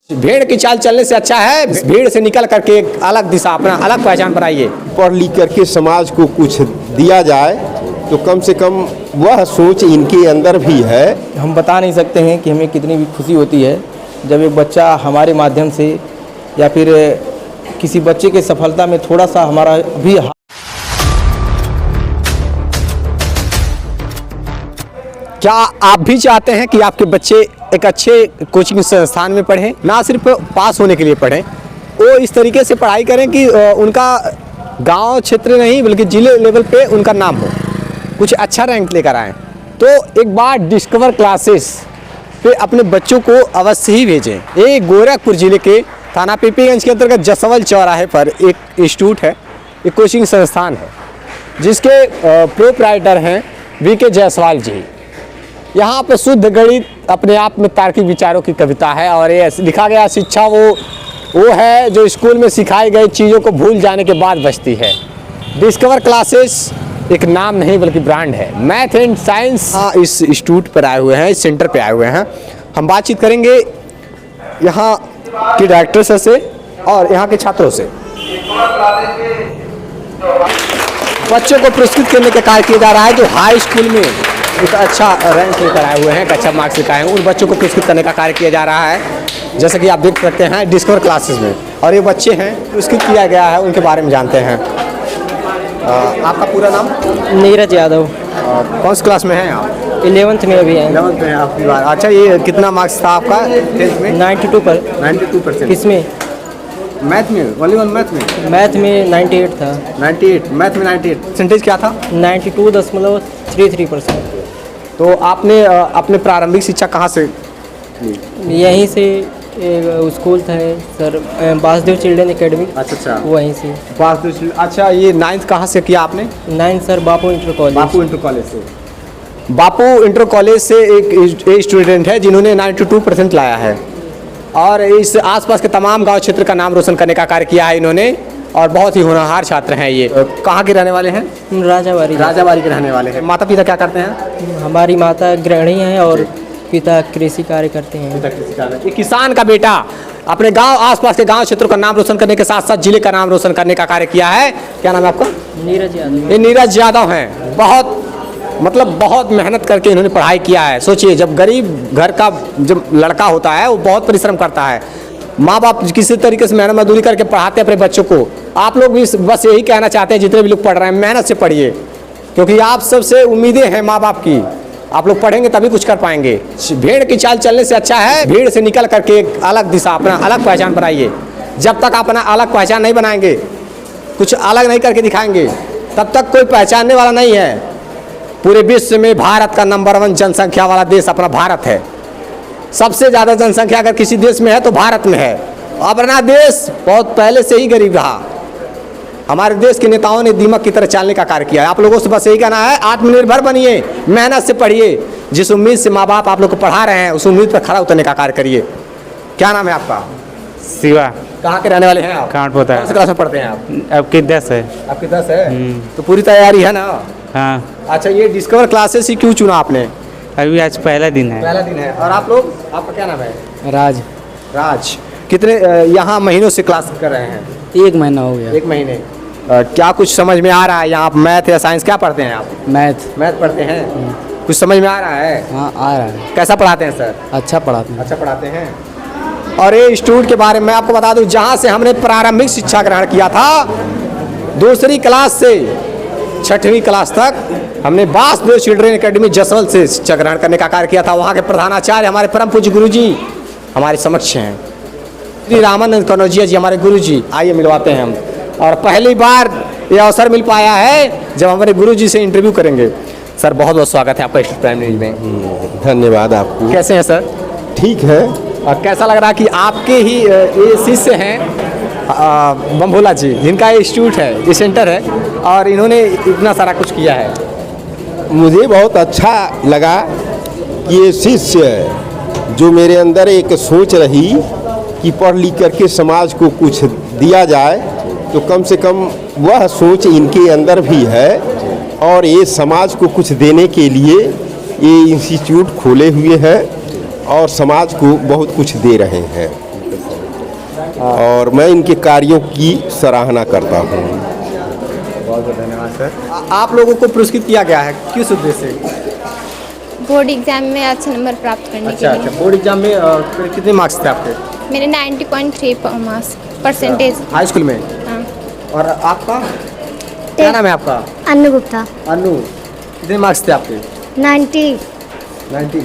भेड़ की चाल चलने से अच्छा है भीड़ से निकल करके एक अलग दिशा अपना अलग पहचान बनाइए। पढ़ लिख करके समाज को कुछ दिया जाए तो कम से कम वह सोच इनके अंदर भी है। हम बता नहीं सकते हैं कि हमें कितनी भी खुशी होती है जब एक बच्चा हमारे माध्यम से या फिर किसी बच्चे के सफलता में थोड़ा सा हमारा भी। क्या आप भी चाहते हैं कि आपके बच्चे एक अच्छे कोचिंग संस्थान में पढ़ें, ना सिर्फ पास होने के लिए पढ़ें, वो इस तरीके से पढ़ाई करें कि उनका गांव क्षेत्र नहीं बल्कि जिले लेवल पे उनका नाम हो, कुछ अच्छा रैंक लेकर आएँ। तो एक बार डिस्कवर क्लासेस पे अपने बच्चों को अवश्य ही भेजें। ये गोरखपुर जिले के थाना पीपीगंज के अंतर्गत जसवल चौराहे पर एक इंस्टीट्यूट है, एक कोचिंग संस्थान है जिसके प्रोप्राइटर हैं वीके जायसवाल जी। यहाँ पर शुद्ध गणित अपने आप में तार्किक विचारों की कविता है और ये लिखा गया शिक्षा वो है जो स्कूल में सिखाई गई चीज़ों को भूल जाने के बाद बचती है। डिस्कवर क्लासेस एक नाम नहीं बल्कि ब्रांड है। मैथ एंड साइंस इस इंस्टीट्यूट पर आए हुए हैं, इस सेंटर पर आए हुए हैं। हम बातचीत करेंगे यहाँ के डायरेक्टर से और यहाँ के छात्रों से। बच्चों को पुरस्कृत करने का कार्य किया जा रहा है जो हाई स्कूल में एक अच्छा रैंक लेकर आए हुए हैं, एक अच्छा मार्क्स लेकर आए हैं, उन बच्चों को पुरस्कृत करने का कार्य किया जा रहा है। जैसे कि आप देख सकते हैं डिस्कवर क्लासेस में, और ये बच्चे हैं पुरस्कृत किया गया है, उनके बारे में जानते हैं। आपका पूरा नाम? नीरज यादव। कौन सी क्लास में हैं आप? 11th में अभी हैं। 11th में आपकी बार। अच्छा, ये कितना मार्क्स था आपका 10th में? 92%। किसमें? मैथ में? ओनली वन मैथ में? मैथ में 98 था। 98? मैथ में 98। परसेंटेज क्या था? 92.33%। तो आपने अपने प्रारंभिक शिक्षा कहाँ से ली? यहीं से स्कूल था सर, वासुदेव चिल्ड्रन एकेडमी। अच्छा, वहीं से। वासुदेव। अच्छा, ये 9th कहाँ से किया आपने? 9th सर बापू इंटर कॉलेज। बापू इंटर कॉलेज से। बापू इंटर कॉलेज से एक स्टूडेंट है जिन्होंने 92% लाया है और इस आसपास के तमाम गांव क्षेत्र का नाम रोशन करने का कार्य किया है इन्होंने, और बहुत ही होनहार छात्र हैं ये। कहाँ के रहने वाले हैं? राजाबारी के रहने वाले हैं। माता पिता क्या करते हैं? हमारी माता गृहिणी हैं और पिता कृषि कार्य करते हैं। ये किसान का बेटा अपने गांव आसपास के गांव क्षेत्रों का नाम रोशन करने के साथ साथ जिले का नाम रोशन करने का कार्य किया है। क्या नाम है आपका? नीरज यादव। ये नीरज यादव हैं। बहुत मेहनत करके इन्होंने पढ़ाई किया है। सोचिए, जब गरीब घर का जब लड़का होता है वो बहुत परिश्रम करता है। माँ बाप किसी तरीके से मेहनत मजदूरी करके पढ़ाते हैं अपने बच्चों को। आप लोग भी बस यही कहना चाहते हैं, जितने भी लोग पढ़ रहे हैं मेहनत से पढ़िए, क्योंकि आप सबसे उम्मीदें हैं माँ बाप की। आप लोग पढ़ेंगे तभी कुछ कर पाएंगे। भेड़ की चाल चलने से अच्छा है भीड़ से निकल करके एक अलग दिशा अपना अलग पहचान बनाइए। जब तक अपना अलग पहचान नहीं बनाएंगे, कुछ अलग नहीं करके दिखाएंगे, तब तक कोई पहचानने वाला नहीं है। पूरे विश्व में भारत का नंबर 1 जनसंख्या वाला देश अपना भारत है। सबसे ज़्यादा जनसंख्या अगर किसी देश में है तो भारत में है। अपना देश बहुत पहले से ही गरीब रहा। हमारे देश के नेताओं ने दीमक की तरह चलने का कार्य किया है। आप लोगों से बस यही कहना है, आत्मनिर्भर बनिए, मेहनत से पढ़िए। जिस उम्मीद से माँ बाप आप लोग को पढ़ा रहे हैं उस उम्मीद पर खड़ा उतरने का कार्य करिए। क्या नाम है आपका? शिवा। कहाँ के रहने वाले हैं आप? कांट पोता है। कौन सी क्लास में पढ़ते हैं आप? आपकी 10 है। आपकी 10 है? तो पूरी तैयारी है ना? हाँ। अच्छा, ये डिस्कवर क्लासेस ही क्यों चुना आपने? अभी आज पहला दिन है। पहला दिन है। और आप लोग, आपका क्या नाम है? राज। कितने यहाँ महीनों से क्लास कर रहे हैं? 1 महीना हो गया। 1 महीने। क्या कुछ समझ में आ रहा है? यहाँ मैथ या साइंस क्या पढ़ते हैं आप? मैथ पढ़ते हैं। कुछ समझ में आ रहा है? हाँ, आ रहा है। कैसा पढ़ाते हैं सर? अच्छा पढ़ाते हैं। अच्छा पढ़ाते हैं। और ये इंस्टीट्यूट के बारे में आपको बता दूं, जहाँ से हमने प्रारंभिक शिक्षा ग्रहण किया था, 2री क्लास से 6वीं क्लास तक हमने वासुदेव चिल्ड्रन एकेडमी जसवल से शिक्षा ग्रहण करने का कार्य किया था। वहाँ के प्रधानाचार्य हमारे परम पूज्य गुरु जी हमारे समक्ष हैं, श्री रामानंद कनौजिया जी हमारे गुरु जी। आइए मिलवाते हैं हम। और पहली बार ये अवसर मिल पाया है जब हमारे गुरु जी से इंटरव्यू करेंगे। सर, बहुत बहुत स्वागत है आपका स्टेट प्राइम न्यूज में। धन्यवाद आपको। कैसे हैं सर? ठीक है। और कैसा लग रहा है कि आपके ही ये शिष्य हैं बम्भोला जी, जिनका ये इंस्टीट्यूट है, ये सेंटर है, और इन्होंने इतना सारा कुछ किया है? मुझे बहुत अच्छा लगा कि ये शिष्य जो मेरे अंदर एक सोच रही कि पढ़ लिख करके समाज को कुछ दिया जाए तो कम से कम वह सोच इनके अंदर भी है, और ये समाज को कुछ देने के लिए ये इंस्टीट्यूट खोले हुए हैं और समाज को बहुत कुछ दे रहे हैं। और मैं इनके कार्यों की सराहना करता हूँ। बहुत बहुत धन्यवाद सर। आप लोगों को पुरस्कृत किया गया है किस उद्देश्य से? बोर्ड एग्जाम में अच्छे नंबर प्राप्त करने अच्छा के लिए। अच्छा, बोर्ड एग्जाम में कितने मार्क्स थे आपके? मेरे 90.3 मार्क्स परसेंटेज। हाई स्कूल में? हाँ। और आपका क्या नाम है आपका? अन्नू गुप्ता। अनु, कितने मार्क्स थे आपके? 90। 19।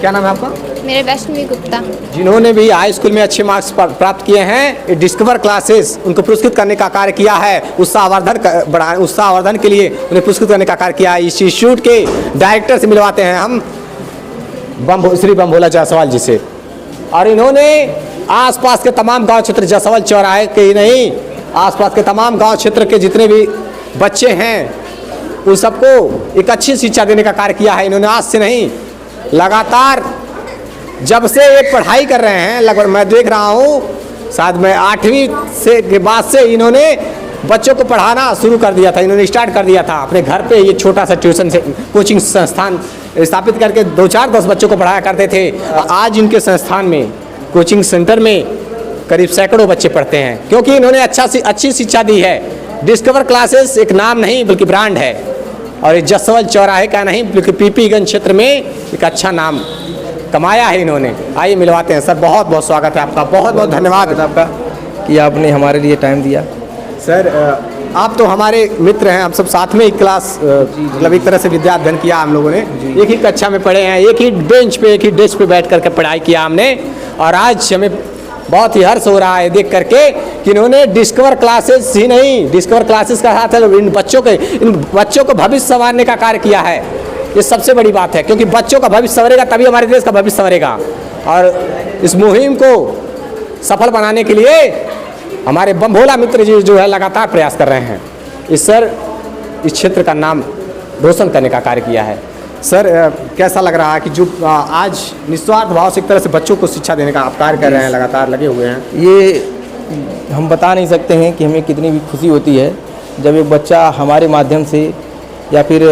क्या नाम है आपका? मेरे वैष्णवी गुप्ता। जिन्होंने भी हाई स्कूल में अच्छे मार्क्स प्राप्त किए हैं, डिस्कवर क्लासेस उनको पुरस्कृत करने का कार्य किया है। उत्साहवर्धन के लिए उन्हें पुरस्कृत करने का कार्य किया है। इस इंस्टीट्यूट के डायरेक्टर से मिलवाते हैं हम श्री बमभोला जायसवाल जी से। और इन्होंने आसपास के तमाम गांव क्षेत्र, जायसवाल चौराहे के ही नहीं, आसपास के तमाम गांव क्षेत्र के जितने भी बच्चे हैं उन सबको एक अच्छी शिक्षा देने का कार्य किया है। इन्होंने आज से नहीं, लगातार जब से ये पढ़ाई कर रहे हैं, लगभग मैं देख रहा हूँ शायद मैं 8वीं से के बाद से इन्होंने बच्चों को पढ़ाना शुरू कर दिया था। इन्होंने स्टार्ट कर दिया था अपने घर पे ये छोटा सा ट्यूशन से कोचिंग संस्थान स्थापित करके 2-4-10 बच्चों को पढ़ाया करते थे। आज इनके संस्थान में, कोचिंग सेंटर में करीब सैकड़ों बच्चे पढ़ते हैं, क्योंकि इन्होंने अच्छी शिक्षा दी है। डिस्कवर क्लासेस एक नाम नहीं बल्कि ब्रांड है, और ये जायसवाल चौराहे का नहीं बल्कि पीपीगंज क्षेत्र में एक अच्छा नाम कमाया है इन्होंने। आइए मिलवाते हैं सर। बहुत बहुत स्वागत है आपका, बहुत बहुत धन्यवाद आपका कि आपने हमारे लिए टाइम दिया। सर आप तो हमारे मित्र हैं, हम सब साथ में एक क्लास मतलब एक तरह से विद्या अध्ययन किया हम लोगों ने, एक ही कक्षा में पढ़े हैं, एक ही बेंच पे, एक ही डेस्क पे बैठ करके पढ़ाई किया हमने। और आज हमें बहुत ही हर्ष हो रहा है देख करके कि इन्होंने डिस्कवर क्लासेस ही नहीं, डिस्कवर क्लासेस का साथ इन बच्चों को भविष्य संवारने का कार्य किया है। ये सबसे बड़ी बात है, क्योंकि बच्चों का भविष्य संवरेगा तभी हमारे देश का भविष्य संवरेगा। और इस मुहिम को सफल बनाने के लिए हमारे बमभोला मित्र जी जो है लगातार प्रयास कर रहे हैं। इस क्षेत्र का नाम रोशन करने का कार्य किया है। सर कैसा लग रहा है कि जो आज निस्वार्थ भाव से एक तरह से बच्चों को शिक्षा देने का आप कार्य कर रहे हैं, लगातार लगे हुए हैं? ये हम बता नहीं सकते हैं कि हमें कितनी भी खुशी होती है जब एक बच्चा हमारे माध्यम से या फिर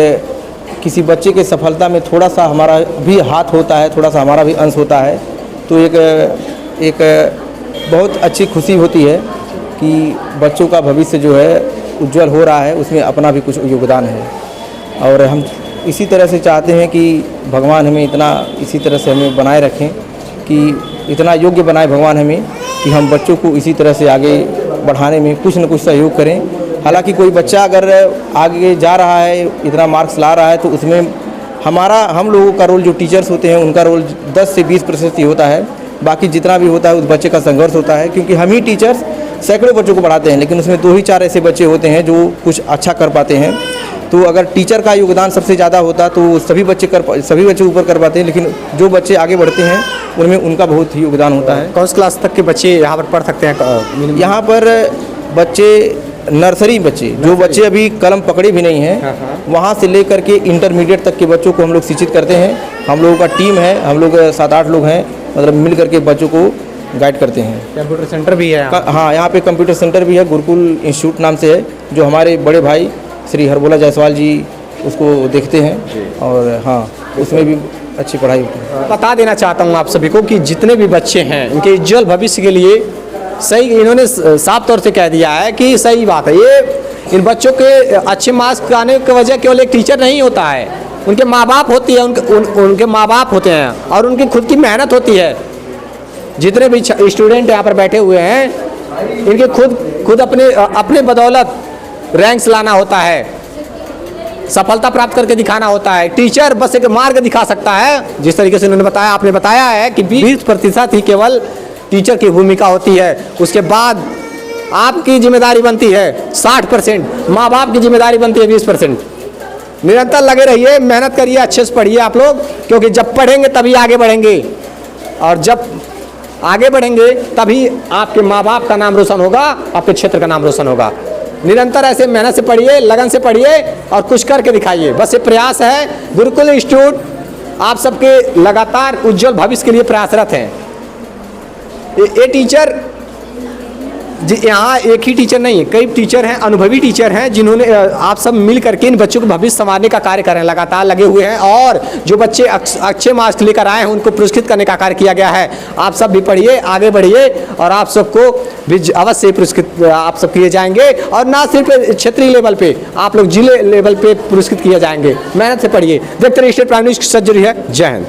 किसी बच्चे के सफलता में थोड़ा सा हमारा भी हाथ होता है, थोड़ा सा हमारा भी अंश होता है, तो एक बहुत अच्छी खुशी होती है कि बच्चों का भविष्य जो है उज्जवल हो रहा है, उसमें अपना भी कुछ योगदान है। और हम इसी तरह से चाहते हैं कि भगवान हमें इतना इसी तरह से हमें बनाए रखें, कि इतना योग्य बनाए भगवान हमें कि हम बच्चों को इसी तरह से आगे बढ़ाने में कुछ न कुछ सहयोग करें। हालांकि कोई बच्चा अगर आगे जा रहा है, इतना मार्क्स ला रहा है, तो उसमें हम लोगों का रोल, जो टीचर्स होते हैं उनका रोल 10 से 20% ही होता है। बाकी जितना भी होता है उस बच्चे का संघर्ष होता है, क्योंकि हम ही टीचर्स सैकड़ों बच्चों को पढ़ाते हैं, लेकिन उसमें 2 ही 4 ऐसे बच्चे होते हैं जो कुछ अच्छा कर पाते हैं। तो अगर टीचर का योगदान सबसे ज़्यादा होता तो सभी बच्चे ऊपर कर पाते हैं, लेकिन जो बच्चे आगे बढ़ते हैं उनमें उनका बहुत ही योगदान होता है। कौन सी क्लास तक के बच्चे यहाँ पर पढ़ सकते हैं? यहाँ पर बच्चे नर्सरी बच्चे, जो बच्चे अभी कलम पकड़े भी नहीं हैं, वहाँ से लेकर के इंटरमीडिएट तक के बच्चों को हम लोग शिक्षित करते हैं। हम लोगों का टीम है, हम लोग 7-8 लोग हैं, मतलब मिल करके बच्चों को गाइड करते हैं। कंप्यूटर सेंटर भी है? हाँ, यहाँ पे कंप्यूटर सेंटर भी है, गुरुकुल इंस्टीट्यूट नाम से है, जो हमारे बड़े भाई श्री हरबोला जायसवाल जी उसको देखते हैं। और हाँ, उसमें भी अच्छी पढ़ाई होती है। बता देना चाहता हूँ आप सभी को कि जितने भी बच्चे हैं इनके उज्जवल भविष्य के लिए सही, इन्होंने साफ तौर से कह दिया है कि सही बात है, ये इन बच्चों के अच्छे मार्क्स आने की वजह केवल एक टीचर नहीं होता है, उनके माँ बाप होती है, उनके माँ बाप होते हैं, और उनकी खुद की मेहनत होती है। जितने भी स्टूडेंट यहाँ पर बैठे हुए हैं, इनके खुद अपने बदौलत रैंक्स लाना होता है, सफलता प्राप्त करके दिखाना होता है। टीचर बस एक मार्ग दिखा सकता है, जिस तरीके से उन्होंने बताया, आपने बताया है कि 20% ही केवल टीचर की भूमिका होती है। उसके बाद आपकी जिम्मेदारी बनती है 60%, माँ बाप की जिम्मेदारी बनती है 20%। निरंतर लगे रहिए, मेहनत करिए, अच्छे से पढ़िए आप लोग, क्योंकि जब पढ़ेंगे तभी आगे बढ़ेंगे, और जब आगे बढ़ेंगे तभी आपके माँ बाप का नाम रोशन होगा, आपके क्षेत्र का नाम रोशन होगा। निरंतर ऐसे मेहनत से पढ़िए, लगन से पढ़िए और कुछ करके दिखाइए, बस ये प्रयास है। गुरुकुल इंस्टीट्यूट आप सबके लगातार उज्जवल भविष्य के लिए प्रयासरत हैं। ये टीचर जी यहाँ एक ही टीचर नहीं है, कई टीचर हैं, अनुभवी टीचर हैं, जिन्होंने आप सब मिल करके इन बच्चों को भविष्य संवारने का कार्य कर रहे हैं, लगातार लगे हुए हैं। और जो बच्चे अच्छे मार्क्स लेकर आए हैं उनको पुरस्कृत करने का कार्य किया गया है। आप सब भी पढ़िए, आगे बढ़िए और आप सबको भी अवश्य पुरस्कृत आप सब किए जाएंगे। और ना सिर्फ क्षेत्रीय लेवल पे, आप लोग जिले लेवल पे पुरस्कृत किए जाएंगे। मेहनत से पढ़िए। देखते रहिए स्टेट प्राइम न्यूज़ की सर्जरी है। जय हिंद।